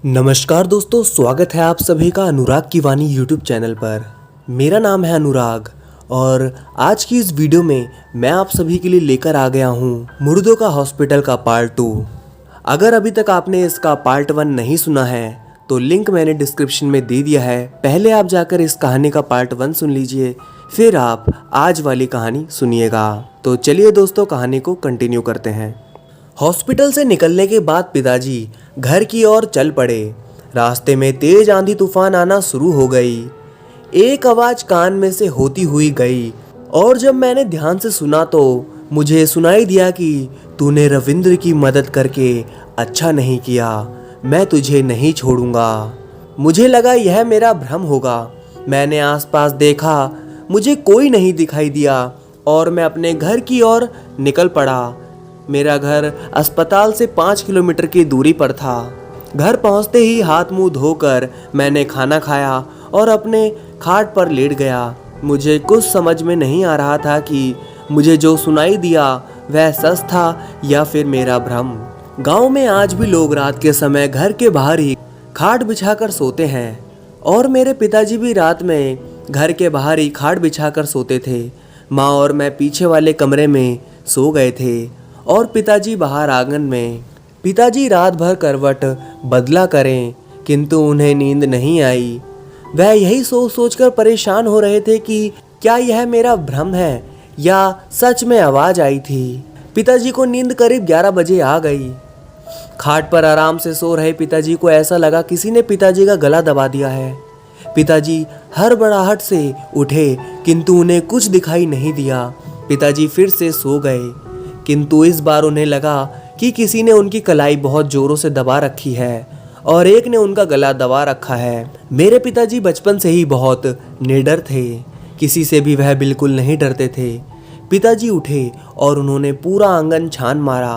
नमस्कार दोस्तों, स्वागत है आप सभी का अनुराग की वाणी यूट्यूब चैनल पर। मेरा नाम है अनुराग और आज की इस वीडियो में मैं आप सभी के लिए लेकर आ गया हूँ मुर्दों का हॉस्पिटल का पार्ट 2। अगर अभी तक आपने इसका पार्ट 1 नहीं सुना है तो लिंक मैंने डिस्क्रिप्शन में दे दिया है। पहले आप जाकर इस कहानी का पार्ट 1 सुन लीजिए, फिर आप आज वाली कहानी सुनिएगा। तो चलिए दोस्तों, कहानी को कंटिन्यू करते हैं। हॉस्पिटल से निकलने के बाद पिताजी घर की ओर चल पड़े। रास्ते में तेज आंधी तूफान आना शुरू हो गई। एक आवाज कान में से होती हुई गई और जब मैंने ध्यान से सुना तो मुझे सुनाई दिया कि तूने रविंद्र की मदद करके अच्छा नहीं किया, मैं तुझे नहीं छोड़ूंगा। मुझे लगा यह मेरा भ्रम होगा। मैंने आसपास देखा, मुझे कोई नहीं दिखाई दिया और मैं अपने घर की ओर निकल पड़ा। मेरा घर अस्पताल से 5 किलोमीटर की दूरी पर था। घर पहुंचते ही हाथ मुंह धोकर मैंने खाना खाया और अपने खाट पर लेट गया। मुझे कुछ समझ में नहीं आ रहा था कि मुझे जो सुनाई दिया वह सच था या फिर मेरा भ्रम। गांव में आज भी लोग रात के समय घर के बाहर ही खाट बिछाकर सोते हैं और मेरे पिताजी भी रात में घर के बाहर ही खाट बिछाकर सोते थे। माँ और मैं पीछे वाले कमरे में सो गए थे और पिताजी बाहर आंगन में। पिताजी रात भर करवट बदला करें किंतु उन्हें नींद नहीं आई। वह यही सोच सोचकर परेशान हो रहे थे कि क्या यह मेरा भ्रम है या सच में आवाज आई थी। पिताजी को नींद करीब 11 बजे आ गई। खाट पर आराम से सो रहे पिताजी को ऐसा लगा किसी ने पिताजी का गला दबा दिया है। पिताजी हड़बड़ाहट से उठे किंतु उन्हें कुछ दिखाई नहीं दिया। पिताजी फिर से सो गए किंतु इस बार उन्हें लगा कि किसी ने उनकी कलाई बहुत जोरों से दबा रखी है और एक ने उनका गला दबा रखा है। मेरे पिताजी बचपन से ही बहुत निडर थे, किसी से भी वह बिल्कुल नहीं डरते थे। पिताजी उठे और उन्होंने पूरा आंगन छान मारा।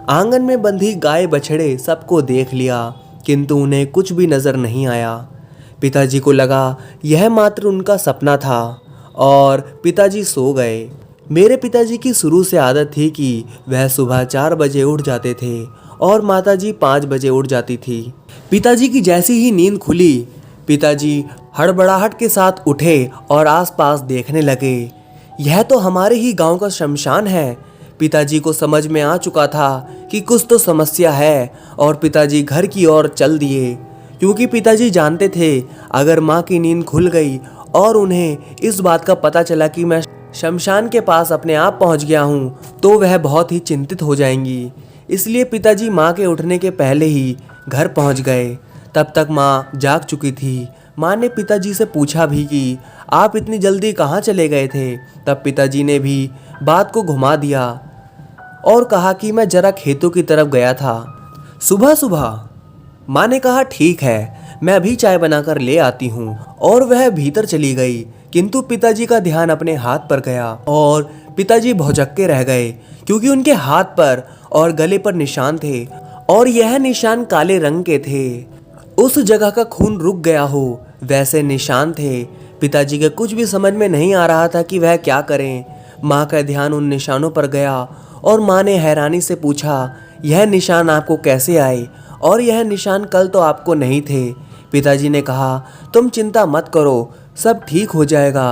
आंगन में बंधी गाय बछड़े सबको देख लिया किंतु उन्हें कुछ भी नजर नहीं आया। पिताजी को लगा यह मात्र उनका सपना था और पिताजी सो गए। मेरे पिताजी की शुरू से आदत थी कि वह सुबह 4 बजे उठ जाते थे और माताजी 5 बजे उठ जाती थी। पिताजी की जैसी ही नींद खुली, पिताजी हड़बड़ाहट के साथ उठे और आसपास देखने लगे। यह तो हमारे ही गांव का शमशान है। पिताजी को समझ में आ चुका था कि कुछ तो समस्या है और पिताजी घर की ओर चल दिए क्योंकि पिताजी जानते थे अगर माँ की नींद खुल गई और उन्हें इस बात का पता चला कि मैं शमशान के पास अपने आप पहुंच गया हूं तो वह बहुत ही चिंतित हो जाएंगी। इसलिए पिताजी माँ के उठने के पहले ही घर पहुंच गए। तब तक माँ जाग चुकी थी। माँ ने पिताजी से पूछा भी कि आप इतनी जल्दी कहाँ चले गए थे। तब पिताजी ने भी बात को घुमा दिया और कहा कि मैं जरा खेतों की तरफ गया था सुबह सुबह। माँ ने कहा ठीक है, मैं अभी चाय बनाकर ले आती हूँ और वह भीतर चली गई किंतु पिताजी का ध्यान अपने हाथ पर गया और पिताजी भौचक्के रह गए क्योंकि उनके हाथ पर और गले पर निशान थे और यह निशान काले रंग के थे। उस जगह का खून रुक गया हो वैसे निशान थे। पिताजी के कुछ भी समझ में नहीं आ रहा था कि वह क्या करें। माँ का ध्यान उन निशानों पर गया और माँ ने हैरानी से पूछा, यह निशान आपको कैसे आए और यह निशान कल तो आपको नहीं थे। पिताजी ने कहा, तुम चिंता मत करो, सब ठीक हो जाएगा।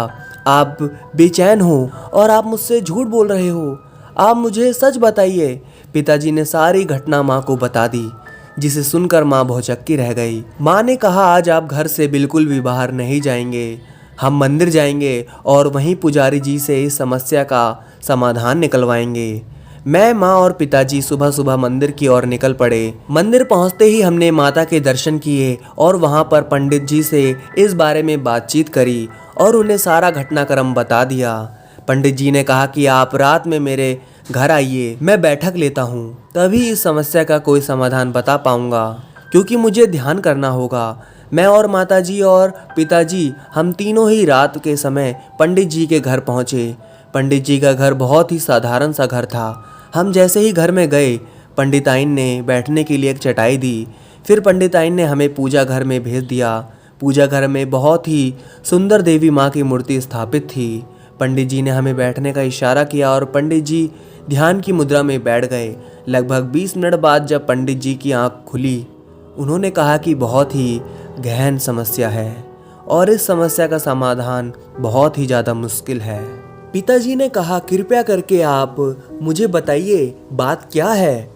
आप बेचैन हो और आप मुझसे झूठ बोल रहे हो, आप मुझे सच बताइए। पिताजी ने सारी घटना माँ को बता दी जिसे सुनकर माँ भौचक्की रह गई। माँ ने कहा, आज आप घर से बिल्कुल भी बाहर नहीं जाएंगे, हम मंदिर जाएंगे और वहीं पुजारी जी से इस समस्या का समाधान निकलवाएंगे। मैं, माँ और पिताजी सुबह सुबह मंदिर की ओर निकल पड़े। मंदिर पहुंचते ही हमने माता के दर्शन किए और वहां पर पंडित जी से इस बारे में बातचीत करी और उन्हें सारा घटनाक्रम बता दिया। पंडित जी ने कहा कि आप रात में मेरे घर आइए, मैं बैठक लेता हूँ, तभी इस समस्या का कोई समाधान बता पाऊंगा क्योंकि मुझे ध्यान करना होगा। मैं और माताजी और पिताजी हम तीनों ही रात के समय पंडित जी के घर पहुँचे। पंडित जी का घर बहुत ही साधारण सा घर था। हम जैसे ही घर में गए, पंडिताइन ने बैठने के लिए एक चटाई दी। फिर पंडिताइन ने हमें पूजा घर में भेज दिया। पूजा घर में बहुत ही सुंदर देवी माँ की मूर्ति स्थापित थी। पंडित जी ने हमें बैठने का इशारा किया और पंडित जी ध्यान की मुद्रा में बैठ गए। लगभग 20 मिनट बाद जब पंडित जी की आंख खुली उन्होंने कहा कि बहुत ही गहन समस्या है और इस समस्या का समाधान बहुत ही ज़्यादा मुश्किल है। पिताजी ने कहा, कृपया करके आप मुझे बताइए बात क्या है।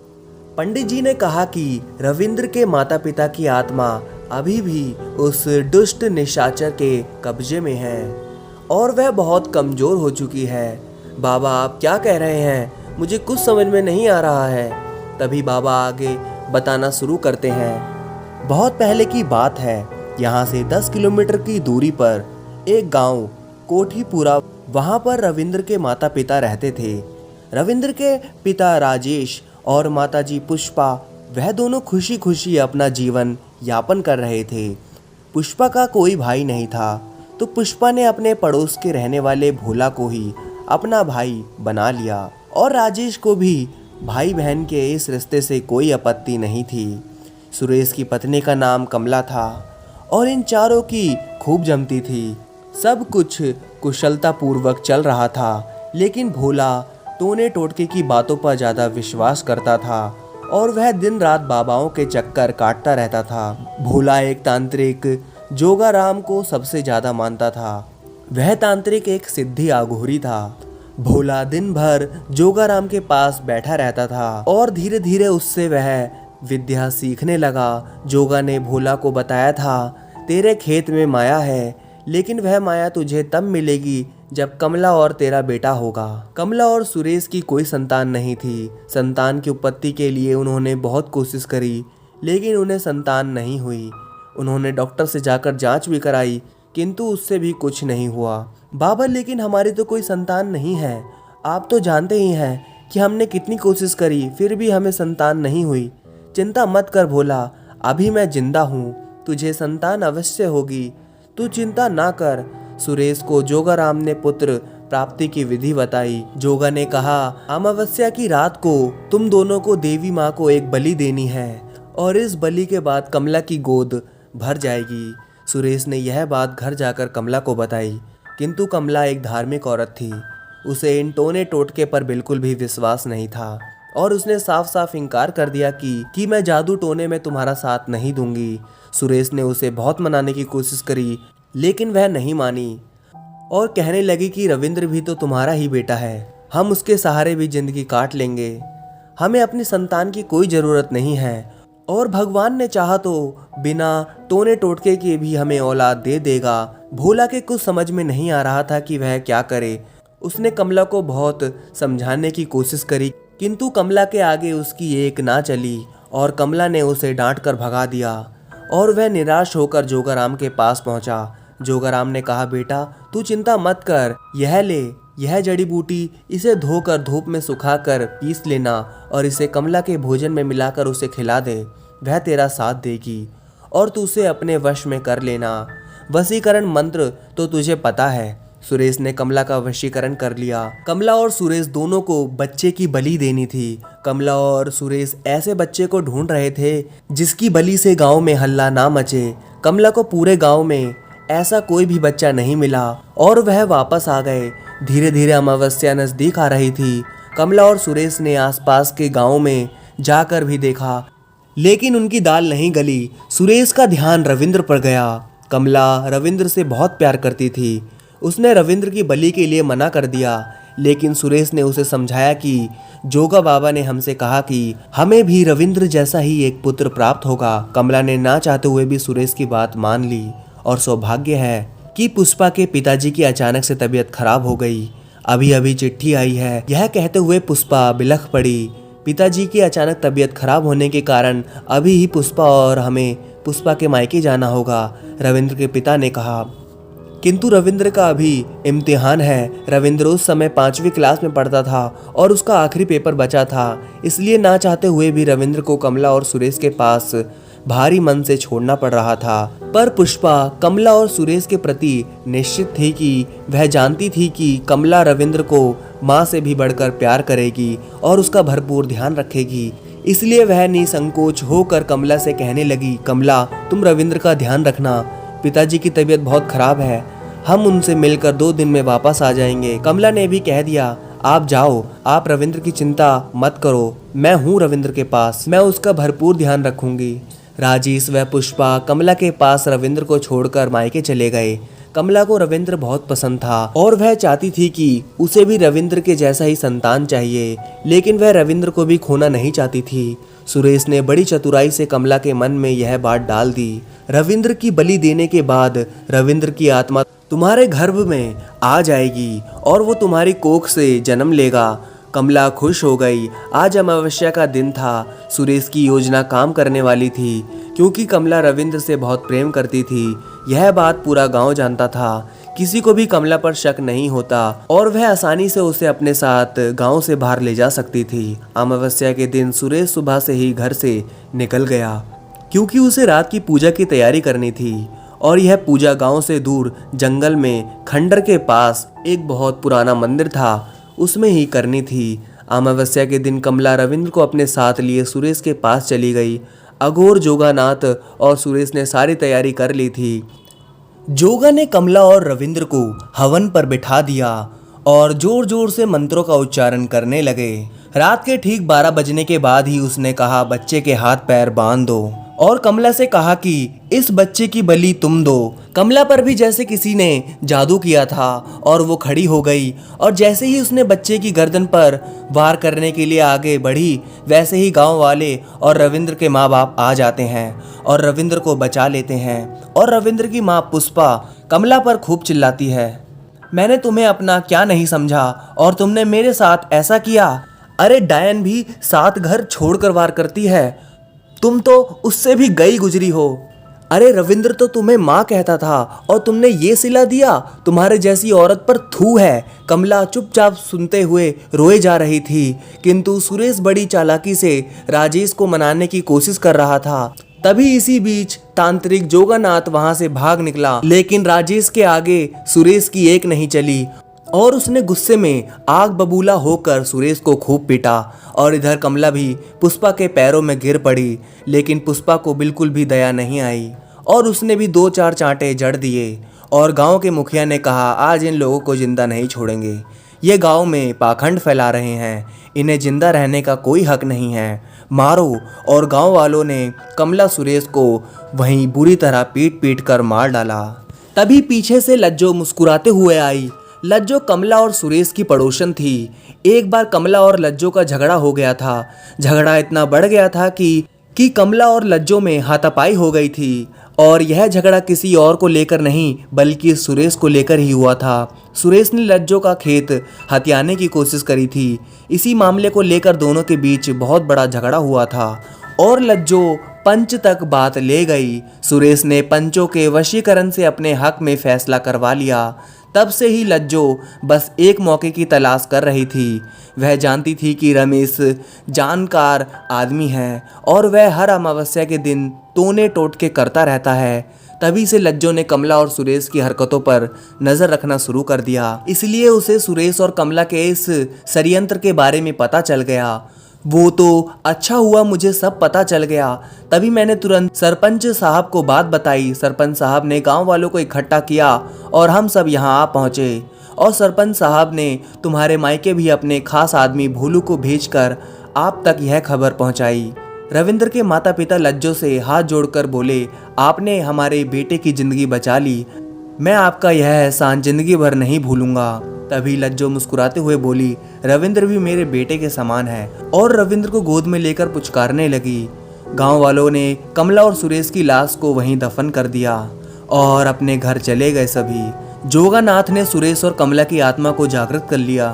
पंडित जी ने कहा कि रविंद्र के माता पिता की आत्मा अभी भी उस दुष्ट निशाचर के कब्जे में है और वह बहुत कमजोर हो चुकी है। बाबा, आप क्या कह रहे हैं? मुझे कुछ समझ में नहीं आ रहा है। तभी बाबा आगे बताना शुरू करते हैं। बहुत पहले की बात है, यहाँ से 10 किलोमीटर की दूरी पर एक गांव कोठीपुरा, वहाँ पर रविंद्र के माता पिता रहते थे। रविंद्र के पिता राजेश और माताजी पुष्पा, वह दोनों खुशी खुशी अपना जीवन यापन कर रहे थे। पुष्पा का कोई भाई नहीं था, तो पुष्पा ने अपने पड़ोस के रहने वाले भोला को ही अपना भाई बना लिया और राजेश को भी भाई बहन के इस रिश्ते से कोई आपत्ति नहीं थी। सुरेश की पत्नी का नाम कमला था और इन चारों की खूब जमती थी। सब कुछ कुशलता पूर्वक चल रहा था, लेकिन भोला टोने टोटके की बातों पर ज़्यादा विश्वास करता था और वह दिन रात बाबाओं के चक्कर काटता रहता था। भोला एक तांत्रिक जोगाराम को सबसे ज़्यादा मानता था। वह तांत्रिक एक सिद्धि आघोरी था। भोला दिन भर जोगाराम के पास बैठा रहता था और धीरे धीरे उससे वह विद्या सीखने लगा। जोगा ने भोला को बताया था, तेरे खेत में माया है, लेकिन वह माया तुझे तब मिलेगी जब कमला और तेरा बेटा होगा। कमला और सुरेश की कोई संतान नहीं थी। संतान की उत्पत्ति के लिए उन्होंने बहुत कोशिश करी, लेकिन उन्हें संतान नहीं हुई। उन्होंने डॉक्टर से जाकर जांच भी कराई, किंतु उससे भी कुछ नहीं हुआ। बाबा, लेकिन हमारी तो कोई संतान नहीं है। आप तो जानते ही हैं कि हमने कितनी कोशिश करी, फिर भी हमें संतान नहीं हुई। चिंता मत कर भोला, अभी मैं जिंदा हूँ, तुझे संतान अवश्य होगी, तू चिंता ना कर। सुरेश को जोगाराम ने पुत्र प्राप्ति की विधि बताई। जोगा ने कहा, अमावस्या की रात को तुम दोनों को देवी माँ को एक बलि देनी है और इस बलि के बाद कमला की गोद भर जाएगी। सुरेश ने यह बात घर जाकर कमला को बताई, किंतु कमला एक धार्मिक औरत थी। उसे इन टोने टोटके पर बिल्कुल भी विश्वास नहीं था और उसने साफ साफ इनकार कर दिया कि मैं जादू टोने में तुम्हारा साथ नहीं दूंगी। सुरेश ने उसे बहुत मनाने की कोशिश करी, लेकिन वह नहीं मानी और कहने लगी कि रविंद्र भी तो तुम्हारा ही बेटा है, हम उसके सहारे भी जिंदगी काट लेंगे, हमें अपनी संतान की कोई ज़रूरत नहीं है और भगवान ने चाहा तो बिना टोने टोटके के भी हमें औलाद दे देगा। भोला के कुछ समझ में नहीं आ रहा था कि वह क्या करे। उसने कमला को बहुत समझाने की कोशिश करी, किंतु कमला के आगे उसकी एक ना चली और कमला ने उसे डांट कर भगा दिया और वह निराश होकर जोगाराम के पास पहुंचा। जोगाराम ने कहा, बेटा तू चिंता मत कर, यह ले, यह जड़ी बूटी, इसे धोकर धूप में सुखाकर पीस लेना और इसे कमला के भोजन में मिलाकर उसे खिला दे, वह तेरा साथ देगी और तू उसे अपने वश में कर लेना। वशीकरण मंत्र तो तुझे पता है। सुरेश ने कमला का वशीकरण कर लिया। कमला और सुरेश दोनों को बच्चे की बलि देनी थी। कमला और सुरेश ऐसे बच्चे को ढूंढ रहे थे जिसकी बलि से गांव में हल्ला ना मचे। कमला को पूरे गांव में ऐसा कोई भी बच्चा नहीं मिला और वह वापस आ गए। धीरे धीरे अमावस्या नजदीक आ रही थी। कमला और सुरेश ने आसपास के गांव में जाकर भी देखा, लेकिन उनकी दाल नहीं गली। सुरेश का ध्यान रविंद्र पर गया। कमला रविंद्र से बहुत प्यार करती थी। उसने रविंद्र की बलि के लिए मना कर दिया, लेकिन सुरेश ने उसे समझाया कि जोगा बाबा ने हमसे कहा कि हमें भी रविंद्र जैसा ही एक पुत्र प्राप्त होगा। कमला ने ना चाहते हुए भी सुरेश की बात मान ली और सौभाग्य है कि पुष्पा के पिताजी की अचानक से तबीयत खराब हो गई। अभी अभी चिट्ठी आई है, यह कहते हुए पुष्पा बिलख पड़ी। पिताजी की अचानक तबीयत खराब होने के कारण अभी ही पुष्पा और हमें पुष्पा के मायके जाना होगा, रविंद्र के पिता ने कहा। किंतु रविंद्र का अभी इम्तिहान है। रविंद्र उस समय 5वीं क्लास में पढ़ता था और उसका आखिरी पेपर बचा था, इसलिए ना चाहते हुए भी रविंद्र को कमला और सुरेश के पास भारी मन से छोड़ना पड़ रहा था। पर पुष्पा कमला और सुरेश के प्रति निश्चित थी कि वह जानती थी कि कमला रविंद्र को माँ से भी बढ़कर प्यार करेगी और उसका भरपूर ध्यान रखेगी। इसलिए वह निसंकोच होकर कमला से कहने लगी, कमला तुम रविंद्र का ध्यान रखना, पिताजी की तबीयत बहुत खराब है, हम उनसे मिलकर 2 दिन में वापस आ जाएंगे। कमला ने भी कह दिया, आप जाओ, आप रविंद्र की चिंता मत करो, मैं हूँ रविंद्र के पास, मैं उसका भरपूर ध्यान रखूंगी। राजेश व पुष्पा कमला के पास रविंद्र को छोड़कर मायके चले गए। कमला को रविंद्र बहुत पसंद था और वह चाहती थी कि उसे भी रविंद्र के जैसा ही संतान चाहिए, लेकिन वह रविंद्र को भी खोना नहीं चाहती थी। सुरेश ने बड़ी चतुराई से कमला के मन में यह बात डाल दी। रविंद्र की बलि देने के बाद रविंद्र की आत्मा तुम्हारे गर्भ में आ जाएगी और वो तुम्हारी कोख से जन्म लेगा। कमला खुश हो गई। आज अमावस्या का दिन था। सुरेश की योजना काम करने वाली थी, क्योंकि कमला रविंद्र से बहुत प्रेम करती थी। यह बात पूरा गांव जानता था। किसी को भी कमला पर शक नहीं होता और वह आसानी से उसे अपने साथ गांव से बाहर ले जा सकती थी। अमावस्या के दिन सुरेश सुबह से ही घर से निकल गया, क्योंकि उसे रात की पूजा की तैयारी करनी थी और यह पूजा गांव से दूर जंगल में खंडर के पास एक बहुत पुराना मंदिर था, उसमें ही करनी थी। अमावस्या के दिन कमला रविंद्र को अपने साथ लिए सुरेश के पास चली गई। अघोर जोगानाथ और सुरेश ने सारी तैयारी कर ली थी। जोगा ने कमला और रविंद्र को हवन पर बिठा दिया और जोर जोर से मंत्रों का उच्चारण करने लगे। रात के ठीक 12 बजने के बाद ही उसने कहा, बच्चे के हाथ पैर बांध दो, और कमला से कहा कि इस बच्चे की बलि तुम दो। कमला पर भी जैसे किसी ने जादू किया था और वो खड़ी हो गई, और जैसे ही उसने बच्चे की गर्दन पर वार करने के लिए आगे बढ़ी, वैसे ही गांव वाले और रविंद्र के माँ बाप आ जाते हैं और रविंद्र को बचा लेते हैं। और रविंद्र की माँ पुष्पा कमला पर खूब चिल्लाती है, मैंने तुम्हें अपना क्या नहीं समझा और तुमने मेरे साथ ऐसा किया। अरे डायन भी 7 घर छोड़कर वार करती है, तुम तो उससे भी गई गुजरी हो। अरे रविंद्र तो तुम्हें माँ कहता था और तुमने ये सिला दिया, तुम्हारे जैसी औरत पर थू है। कमला चुपचाप सुनते हुए रोए जा रही थी, किंतु सुरेश बड़ी चालाकी से राजेश को मनाने की कोशिश कर रहा था। तभी इसी बीच तांत्रिक जोगानाथ वहां से भाग निकला, लेकिन राजेश के आगे सुरेश की एक नहीं चली और उसने गुस्से में आग बबूला होकर सुरेश को खूब पीटा। और इधर कमला भी पुष्पा के पैरों में गिर पड़ी, लेकिन पुष्पा को बिल्कुल भी दया नहीं आई और उसने भी 2-4 चांटे जड़ दिए। और गांव के मुखिया ने कहा, आज इन लोगों को जिंदा नहीं छोड़ेंगे, ये गांव में पाखंड फैला रहे हैं, इन्हें जिंदा रहने का कोई हक नहीं है, मारो। और गांव वालों ने कमला सुरेश को वहीं बुरी तरह पीट पीट कर मार डाला। तभी पीछे से लज्जो मुस्कुराते हुए आई। लज्जो कमला और सुरेश की पड़ोसन थी। एक बार कमला और लज्जो का झगड़ा हो गया था। झगड़ा इतना बढ़ गया था कि कमला और लज्जो में हाथापाई हो गई थी, और यह झगड़ा किसी और को लेकर नहीं बल्कि सुरेश को लेकर ही हुआ था। सुरेश ने लज्जो का खेत हथियाने की कोशिश करी थी। इसी मामले को लेकर दोनों के बीच बहुत बड़ा झगड़ा हुआ था और लज्जो पंच तक बात ले गई। सुरेश ने पंचों के वशीकरण से अपने हक में फैसला करवा लिया। तब से ही लज्जो बस एक मौके की तलाश कर रही थी। वह जानती थी कि रमेश जानकार आदमी है और वह हर अमावस्या के दिन टोने टोटके करता रहता है। तभी से लज्जो ने कमला और सुरेश की हरकतों पर नज़र रखना शुरू कर दिया। इसलिए उसे सुरेश और कमला के इस षड्यंत्र के बारे में पता चल गया। वो तो अच्छा हुआ मुझे सब पता चल गया। तभी मैंने तुरंत सरपंच साहब को बात बताई। सरपंच साहब ने गांव वालों को इकट्ठा किया और हम सब यहाँ आ पहुँचे। और सरपंच साहब ने तुम्हारे मायके भी अपने खास आदमी भोलू को भेजकर आप तक यह खबर पहुँचाई। रविंद्र के माता पिता लज्जो से हाथ जोड़कर बोले, आपने हमारे बेटे की जिंदगी बचा ली, मैं आपका यह एहसान जिंदगी भर नहीं भूलूंगा। तभी लज्जो मुस्कुराते हुए बोली, रविंद्र भी मेरे बेटे के समान है, और रविंद्र को गोद में लेकर पुचकारने लगी। गांव वालों ने कमला और सुरेश की लाश को वहीं दफन कर दिया और अपने घर चले गए सभी। जोगानाथ ने सुरेश और कमला की आत्मा को जागृत कर लिया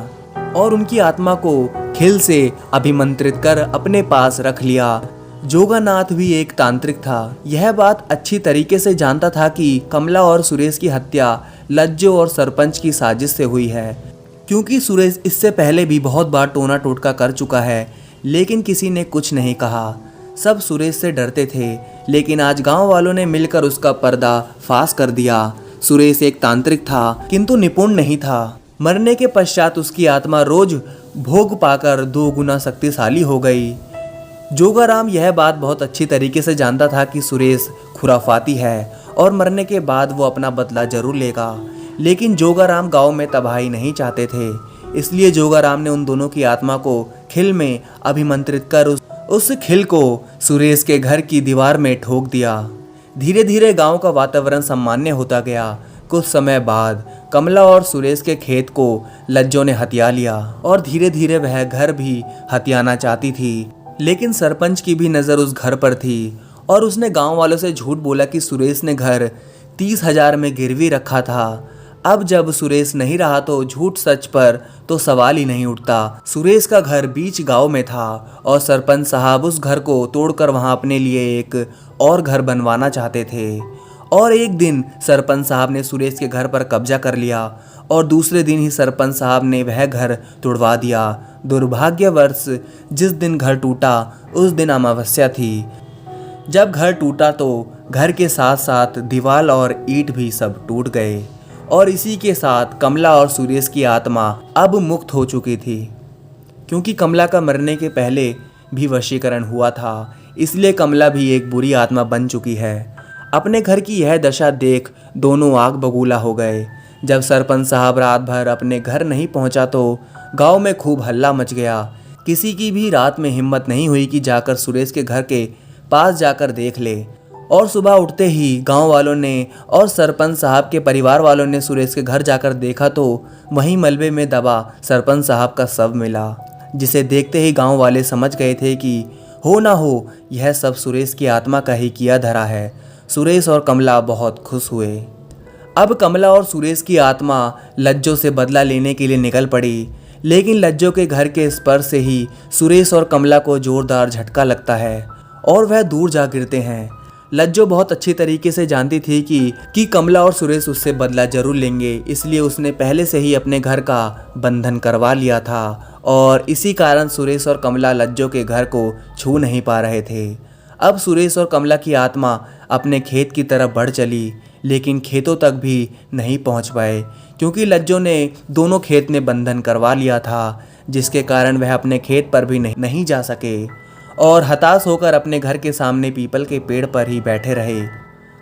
और उनकी आत्मा को खिल से अभिमंत्रित कर अपने पास रख लिया। जोगानाथ भी एक तांत्रिक था। यह बात अच्छी तरीके से जानता था कि कमला और सुरेश की हत्या लज्जो और सरपंच की साजिश से हुई है, क्योंकि सुरेश इससे पहले भी बहुत बार टोना टोटका कर चुका है, लेकिन किसी ने कुछ नहीं कहा। सब सुरेश से डरते थे, लेकिन आज गांव वालों ने मिलकर उसका पर्दा फाश कर दिया। सुरेश एक तांत्रिक था, किंतु निपुण नहीं था। मरने के पश्चात उसकी आत्मा रोज भोग पाकर 2 गुना शक्तिशाली हो गई। जोगाराम यह बात बहुत अच्छी तरीके से जानता था कि सुरेश खुराफाती है और मरने के बाद वो अपना बदला जरूर लेगा, लेकिन जोगाराम गांव में तबाही नहीं चाहते थे। इसलिए जोगाराम ने उन दोनों की आत्मा को खिल में अभिमंत्रित कर उस खिल को सुरेश के घर की दीवार में ठोक दिया। धीरे धीरे गांव का वातावरण सामान्य होता गया। कुछ समय बाद कमला और सुरेश के खेत को लज्जो ने हथिया लिया और धीरे धीरे वह घर भी हथियाना चाहती थी। लेकिन सरपंच की भी नज़र उस घर पर थी और उसने गांव वालों से झूठ बोला कि सुरेश ने घर 30,000 में गिरवी रखा था। अब जब सुरेश नहीं रहा तो झूठ सच पर तो सवाल ही नहीं उठता। सुरेश का घर बीच गांव में था और सरपंच साहब उस घर को तोड़कर वहां अपने लिए एक और घर बनवाना चाहते थे। और एक दिन सरपंच साहब ने सुरेश के घर पर कब्जा कर लिया और दूसरे दिन ही सरपंच साहब ने वह घर तुड़वा दिया। दुर्भाग्यवश जिस दिन घर टूटा उस दिन अमावस्या थी। जब घर टूटा तो घर के साथ साथ दीवार और ईंट भी सब टूट गए और इसी के साथ कमला और सुरेश की आत्मा अब मुक्त हो चुकी थी। क्योंकि कमला का मरने के पहले भी वशीकरण हुआ था, इसलिए कमला भी एक बुरी आत्मा बन चुकी है। अपने घर की यह दशा देख दोनों आग बबूला हो गए। जब सरपंच साहब रात भर अपने घर नहीं पहुंचा तो गांव में खूब हल्ला मच गया। किसी की भी रात में हिम्मत नहीं हुई कि जाकर सुरेश के घर के पास जाकर देख ले। और सुबह उठते ही गांव वालों ने और सरपंच साहब के परिवार वालों ने सुरेश के घर जाकर देखा तो वहीं मलबे में दबा सरपंच साहब का शव मिला, जिसे देखते ही गांव वाले समझ गए थे कि हो ना हो यह सब सुरेश की आत्मा का ही किया धरा है। सुरेश और कमला बहुत खुश हुए। अब कमला और सुरेश की आत्मा लज्जो से बदला लेने के लिए निकल पड़ी। लेकिन लज्जो के घर के स्पर्श से ही सुरेश और कमला को जोरदार झटका लगता है और वह दूर जा गिरते हैं। लज्जो बहुत अच्छी तरीके से जानती थी कि कमला और सुरेश उससे बदला जरूर लेंगे, इसलिए उसने पहले से ही अपने घर का बंधन करवा लिया था और इसी कारण सुरेश और कमला लज्जो के घर को छू नहीं पा रहे थे। अब सुरेश और कमला की आत्मा अपने खेत की तरफ बढ़ चली, लेकिन खेतों तक भी नहीं पहुंच पाए क्योंकि लज्जो ने दोनों खेत में बंधन करवा लिया था, जिसके कारण वह अपने खेत पर भी नहीं जा सके और हताश होकर अपने घर के सामने पीपल के पेड़ पर ही बैठे रहे।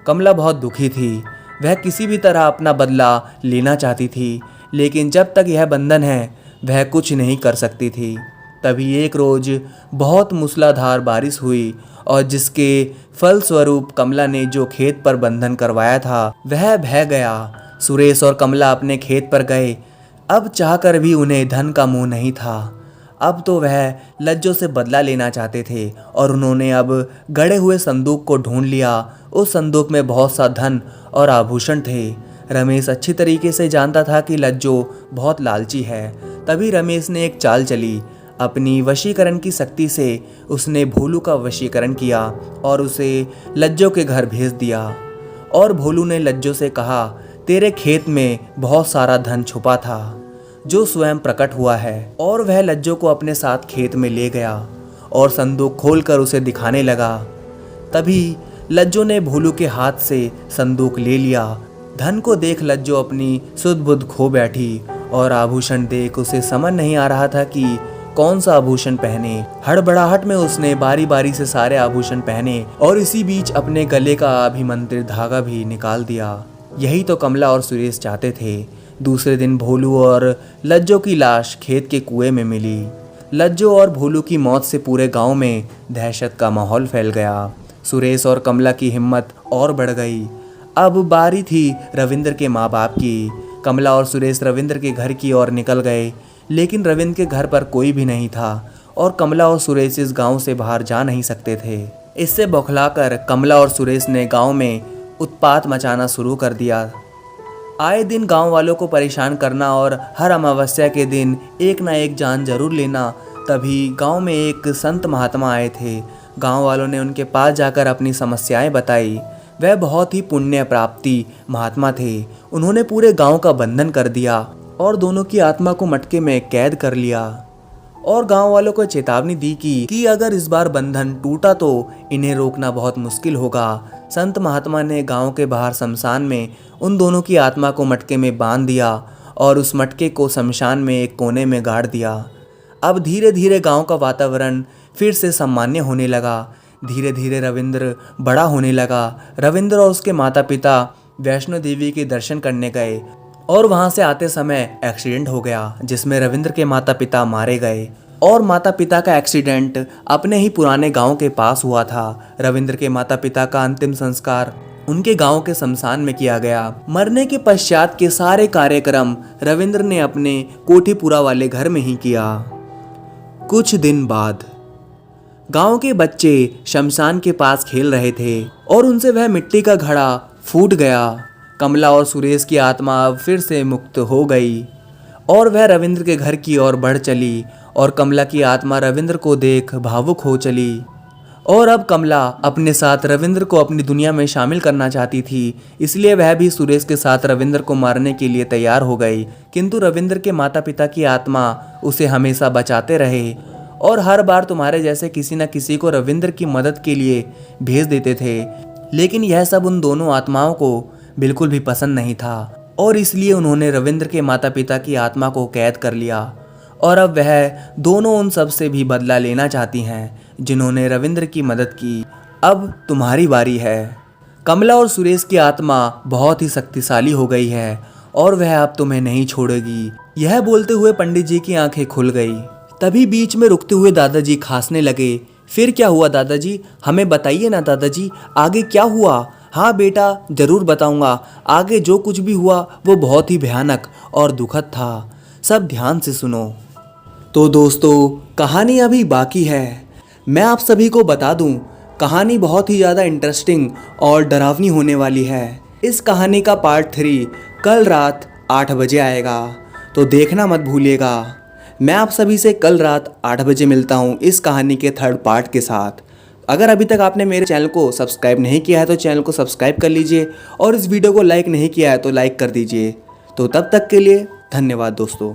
कमला बहुत दुखी थी। वह किसी भी तरह अपना बदला लेना चाहती थी, लेकिन जब तक यह बंधन है वह कुछ नहीं कर सकती थी। तभी एक रोज बहुत मूसलाधार बारिश हुई और जिसके फलस्वरूप कमला ने जो खेत पर बंधन करवाया था वह बह गया। सुरेश और कमला अपने खेत पर गए। अब चाहकर भी उन्हें धन का मोह नहीं था। अब तो वह लज्जो से बदला लेना चाहते थे और उन्होंने अब गड़े हुए संदूक को ढूंढ लिया। उस संदूक में बहुत सा धन और आभूषण थे। रमेश अच्छी तरीके से जानता था कि लज्जो बहुत लालची है। तभी रमेश ने एक चाल चली। अपनी वशीकरण की शक्ति से उसने भोलू का वशीकरण किया और उसे लज्जो के घर भेज दिया। और भोलू ने लज्जो से कहा, तेरे खेत में बहुत सारा धन छुपा था जो स्वयं प्रकट हुआ है। और वह लज्जो को अपने साथ खेत में ले गया और संदूक खोलकर उसे दिखाने लगा। तभी लज्जो ने भोलू के हाथ से संदूक ले लिया। धन को देख लज्जो अपनी सुध बुध खो बैठी और आभूषण देख उसे समझ नहीं आ रहा था कि कौन सा आभूषण पहने। हड़बड़ाहट में उसने बारी बारी से सारे आभूषण पहने और इसी बीच अपने गले का अभिमंत्रित धागा भी निकाल दिया। यही तो कमला और सुरेश चाहते थे। दूसरे दिन भोलू और लज्जो की लाश खेत के कुएं में मिली। लज्जो और भोलू की मौत से पूरे गांव में दहशत का माहौल फैल गया। सुरेश और कमला की हिम्मत और बढ़ गई। अब बारी थी रविंद्र के माँ बाप की। कमला और सुरेश रविंद्र के घर की ओर निकल गए, लेकिन रविंद्र के घर पर कोई भी नहीं था और कमला और सुरेश इस गांव से बाहर जा नहीं सकते थे। इससे बौखलाकर कमला और सुरेश ने गांव में उत्पात मचाना शुरू कर दिया। आए दिन गांव वालों को परेशान करना और हर अमावस्या के दिन एक ना एक जान जरूर लेना। तभी गांव में एक संत महात्मा आए थे। गांव वालों ने उनके पास जाकर अपनी समस्याएं बताई। वह बहुत ही पुण्य प्राप्ति महात्मा थे। उन्होंने पूरे गांव का बंधन कर दिया और दोनों की आत्मा को मटके में कैद कर लिया और गांव वालों को चेतावनी दी कि अगर इस बार बंधन टूटा तो इन्हें रोकना बहुत मुश्किल होगा। संत महात्मा ने गांव के बाहर शमशान में उन दोनों की आत्मा को मटके में बांध दिया और उस मटके को शमशान में एक कोने में गाड़ दिया। अब धीरे धीरे गांव का वातावरण फिर से सामान्य होने लगा। धीरे धीरे रविंद्र बड़ा होने लगा। रविंद्र और उसके माता पिता वैष्णो देवी के दर्शन करने गए और वहां से आते समय एक्सीडेंट हो गया, जिसमें रविंद्र के माता पिता मारे गए और माता पिता का एक्सीडेंट अपने ही पुराने गांव के पास हुआ था। रविंद्र के माता पिता का अंतिम संस्कार उनके गांव के शमशान में किया गया। मरने के पश्चात के सारे कार्यक्रम रविंद्र ने अपने कोठीपुरा वाले घर में ही किया। कुछ दिन बाद गांव के बच्चे शमशान के पास खेल रहे थे और उनसे वह मिट्टी का घड़ा फूट गया। कमला और सुरेश की आत्मा अब फिर से मुक्त हो गई और वह रविंद्र के घर की ओर बढ़ चली और कमला की आत्मा रविंद्र को देख भावुक हो चली। और अब कमला अपने साथ रविंद्र को अपनी दुनिया में शामिल करना चाहती थी, इसलिए वह भी सुरेश के साथ रविंद्र को मारने के लिए तैयार हो गई। किंतु रविंद्र के माता पिता की आत्मा उसे हमेशा बचाते रहे और हर बार तुम्हारे जैसे किसी न किसी को रविंद्र की मदद के लिए भेज देते थे। लेकिन यह सब उन दोनों आत्माओं को बिल्कुल भी पसंद नहीं था और इसलिए उन्होंने रविंद्र के माता पिता की आत्मा को कैद कर लिया और अब वह दोनों उन सब से भी बदला लेना चाहती हैं जिन्होंने रविंद्र की मदद की। अब तुम्हारी बारी है। कमला और सुरेश की आत्मा बहुत ही शक्तिशाली हो गई है और वह अब तुम्हें नहीं छोड़ेगी। यह बोलते हुए पंडित जी की आंखें खुल गई। तभी बीच में रुकते हुए दादाजी खांसने लगे। फिर क्या हुआ दादाजी, हमें बताइए ना दादाजी, आगे क्या हुआ? हाँ बेटा, जरूर बताऊंगा। आगे जो कुछ भी हुआ वो बहुत ही भयानक और दुखद था। सब ध्यान से सुनो। तो दोस्तों, कहानी अभी बाकी है। मैं आप सभी को बता दूं, कहानी बहुत ही ज़्यादा इंटरेस्टिंग और डरावनी होने वाली है। इस कहानी का पार्ट 3 कल रात 8 बजे आएगा, तो देखना मत भूलिएगा। मैं आप सभी से कल रात 8 बजे मिलता हूं इस कहानी के 3rd पार्ट के साथ। अगर अभी तक आपने मेरे चैनल को सब्सक्राइब नहीं किया है तो चैनल को सब्सक्राइब कर लीजिए और इस वीडियो को लाइक नहीं किया है तो लाइक कर दीजिए। तो तब तक के लिए धन्यवाद दोस्तों।